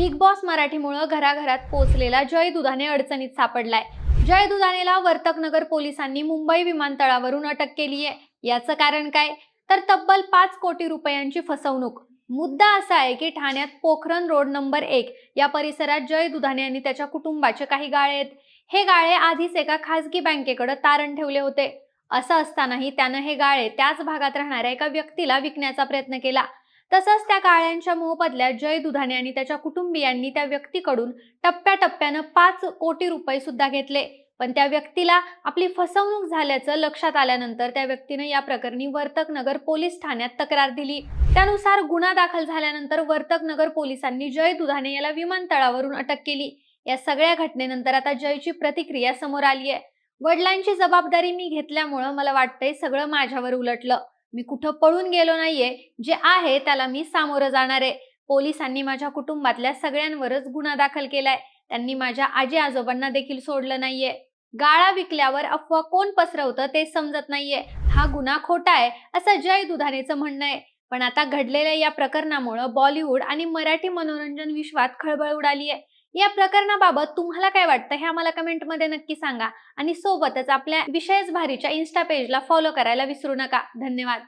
Big boss मराठीमुळे घराघरात पोहोचलेला जय दुधाणे अडचणीत सापडलाय. जय दुधाणेला वर्तकनगर पोलिसांनी मुंबई विमानतळावरून अटक केली आहे. याचं कारण काय? तर तब्बल 5 कोटी रुपयांची फसवणूक. मुद्दा असा आहे की ठाण्यात पोखरण रोड नंबर 1 या परिसरात जय दुधाणे आणि त्याच्या कुटुंबाचे काही गाळे आहेत. हे गाळे आधीच एका खासगी बँकेकडे तारण ठेवले होते. असं असतानाही त्यानं हे गाळे त्याच भागात राहणाऱ्या एका व्यक्तीला विकण्याचा प्रयत्न केला. तसंच त्या गाळ्यांच्या मोबदल्यात जय दुधाणे आणि त्याच्या कुटुंबियांनी त्या व्यक्तीकडून टप्प्याटप्प्यानं 5 कोटी रुपये सुद्धा घेतले. पण त्या व्यक्तीला आपली फसवणूक झाल्याचं लक्षात आल्यानंतर त्या व्यक्तीनं या प्रकरणी वर्तकनगर पोलीस ठाण्यात तक्रार दिली. त्यानुसार गुन्हा दाखल झाल्यानंतर वर्तकनगर पोलिसांनी जय दुधाणे याला विमानतळावरून अटक केली. या सगळ्या घटनेनंतर आता जयची प्रतिक्रिया समोर आली आहे. वडिलांची जबाबदारी मी घेतल्यामुळं मला वाटतंय सगळं माझ्यावर उलटलं. मी कुठं पळून गेलो नाहीये. जे आहे त्याला मी सामोरं जाणार आहे. पोलिसांनी माझ्या कुटुंबातल्या सगळ्यांवरच गुन्हा दाखल केलाय. त्यांनी माझ्या आजी आजोबांना देखील सोडलं नाहीये. गाळा विकल्यावर अफवा कोण पसरवतं ते समजत नाहीये. हा गुन्हा खोटा आहे असं जय दुधाणेचं म्हणणं आहे. पण आता घडलेल्या या प्रकरणामुळे बॉलिवूड आणि मराठी मनोरंजन विश्वात खळबळ उडाली आहे. या प्रकरणाबाबत तुम्हाला काय वाटतं हे आम्हाला कमेंटमध्ये नक्की सांगा. आणि सोबतच आपल्या विषयच भारीच्या इन्स्टा पेजला फॉलो करायला विसरू नका. धन्यवाद.